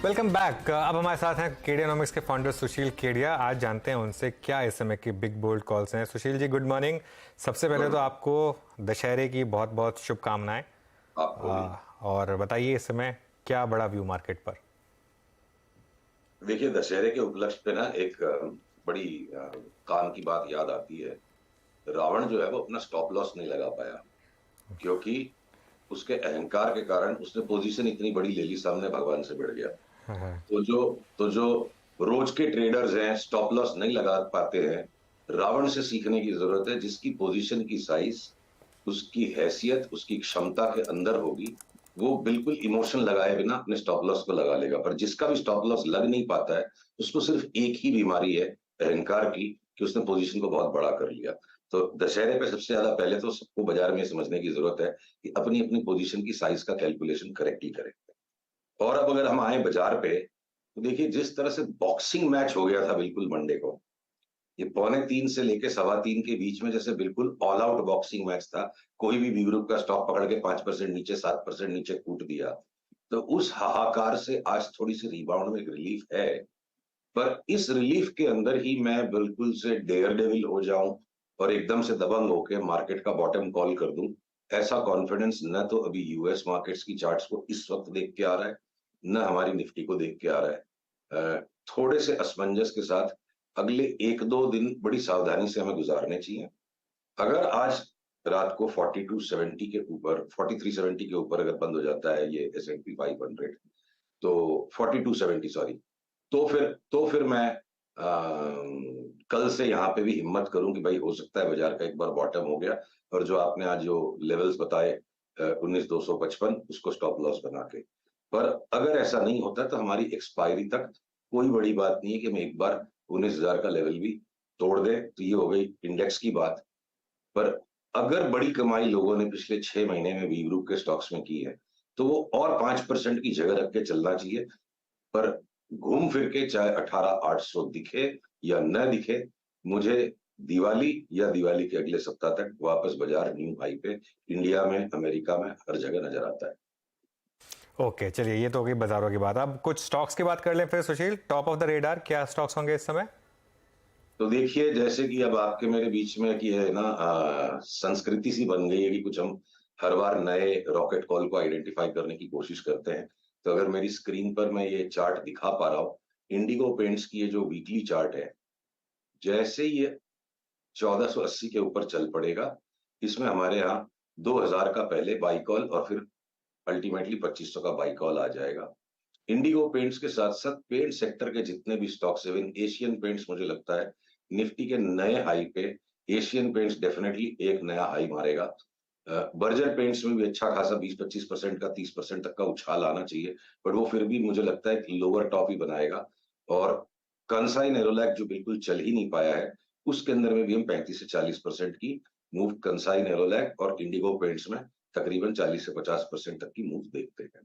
Welcome back. अब हमारे साथ हैं केडियानॉमिक्स के फाउंडर सुशील केडिया। आज जानते हैं उनसे क्या इस समय की बिग बोल्ड कॉल्स हैं। Sushil ji, good morning. सबसे पहले तो आपको दशहरे की बहुत बहुत शुभकामनाएं। आपको भी। और बताइए इस समय क्या बड़ा व्यू मार्केट पर। देखिए, दशहरे के उपलक्ष्य पे ना एक बड़ी काम की बात याद आती है। रावण जो है वो अपना स्टॉप लॉस नहीं लगा पाया, क्योंकि उसके अहंकार के कारण उसने पोजीशन इतनी बड़ी ले ली, सामने भगवान से भिड़ गया। तो जो रोज के ट्रेडर्स हैं, स्टॉप लॉस नहीं लगा पाते हैं। रावण से सीखने की जरूरत है, जिसकी पोजीशन की साइज, उसकी हैसियत, उसकी क्षमता के अंदर होगी, वो बिल्कुल इमोशन लगाए बिना अपने स्टॉप लॉस को लगा लेगा। पर जिसका भी स्टॉप लॉस लग नहीं पाता है, उसको सिर्फ एक ही बीमारी है, अहंकार की, कि उसने पोजीशन को बहुत बड़ा कर लिया। तो दशहरे पे सबसे ज्यादा पहले तो सबको बाजार में समझने की जरूरत है कि अपनी अपनी पोजीशन की साइज का कैलकुलेशन करेक्टली करें। और अब अगर हम आए बाजार पे, तो देखिए जिस तरह से बॉक्सिंग मैच हो गया था बिल्कुल मंडे को, ये 2:45 से लेके 3:15 के बीच में जैसे बिल्कुल ऑल आउट बॉक्सिंग मैच था। कोई भी बी ग्रुप का स्टॉक पकड़ के 5% नीचे, 7% नीचे कूट दिया। तो उस हाहाकार से आज थोड़ी सी रिबाउंड में एक रिलीफ है। पर इस रिलीफ के अंदर ही मैं बिल्कुल से डेयर डेविल हो जाऊं और एकदम से दबंग होके मार्केट का बॉटम कॉल कर दूं, ऐसा कॉन्फिडेंस न तो अभी यूएस मार्केट्स की चार्ट्स को इस वक्त देख के आ रहा है, न हमारी निफ्टी को देख के आ रहा है। थोड़े से असमंजस के साथ अगले 1-2 दिन बड़ी सावधानी से हमें गुजारने चाहिए। अगर आज रात को 4270 के ऊपर, 4370 के ऊपर अगर बंद हो जाता है ये S&P 500, तो 4270 सॉरी, तो फिर मैं कल से यहाँ पे भी हिम्मत करूं कि भाई हो सकता है बाजार का एक बार बॉटम हो गया, और जो आपने आज जो लेवल्स बताए 19,255, उसको स्टॉप लॉस बना के। पर अगर ऐसा नहीं होता तो हमारी एक्सपायरी तक कोई बड़ी बात नहीं है कि हम एक बार 19,000 का लेवल भी तोड़ दे। तो ये हो गई इंडेक्स की बात। पर अगर बड़ी कमाई लोगों ने पिछले 6 महीने में बी ग्रुप के स्टॉक्स में की है, तो वो और 5% की जगह रख के चलना चाहिए। पर घूम फिर के चाहे 18,800 दिखे या न दिखे, मुझे दिवाली या दिवाली के अगले सप्ताह तक वापस बाजार न्यू हाई पे इंडिया में, अमेरिका में, हर जगह नजर आता है। ओके, चलिए ये तो हो गई बाजारों की बात। अब कुछ स्टॉक्स की बात कर लें फिर सुशील। टॉप ऑफ द रेडार क्या स्टॉक्स होंगे इस समय? तो देखिए, जैसे कि अब आपके मेरे बीच में कि है ना, संस्कृति सी बन गई है कि कुछ हम हर बार नए रॉकेट कॉल को आइडेंटिफाई करने की कोशिश करते हैं। तो अगर मेरी स्क्रीन पर मैं ये चार्ट दिखा पा रहा हूँ, इंडिगो पेंट्स की ये जो वीकली चार्ट है, जैसे ही ये 1480 के ऊपर चल पड़ेगा, इसमें हमारे यहाँ 2000 का पहले बाई कॉल और फिर अल्टीमेटली 2500 का बाई कॉल आ जाएगा। इंडिगो पेंट्स के साथ साथ पेंट सेक्टर के जितने भी स्टॉक्स हैं, एशियन पेंट्स मुझे लगता है निफ्टी के नए हाई पे, एशियन पेंट्स डेफिनेटली एक नया हाई मारेगा। बर्जर पेंट्स में भी अच्छा खासा 20-25% का, 30% तक का उछाल आना चाहिए, बट वो फिर भी मुझे लगता है कि लोअर टॉप ही बनाएगा। और कंसाई नेरोलैक जो बिल्कुल चल ही नहीं पाया है, उसके अंदर में भी हम 35 से 40% की मूव कंसाई नेरोलैक और इंडिगो पेंट्स में तकरीबन 40 से 50% तक की मूव देखते हैं।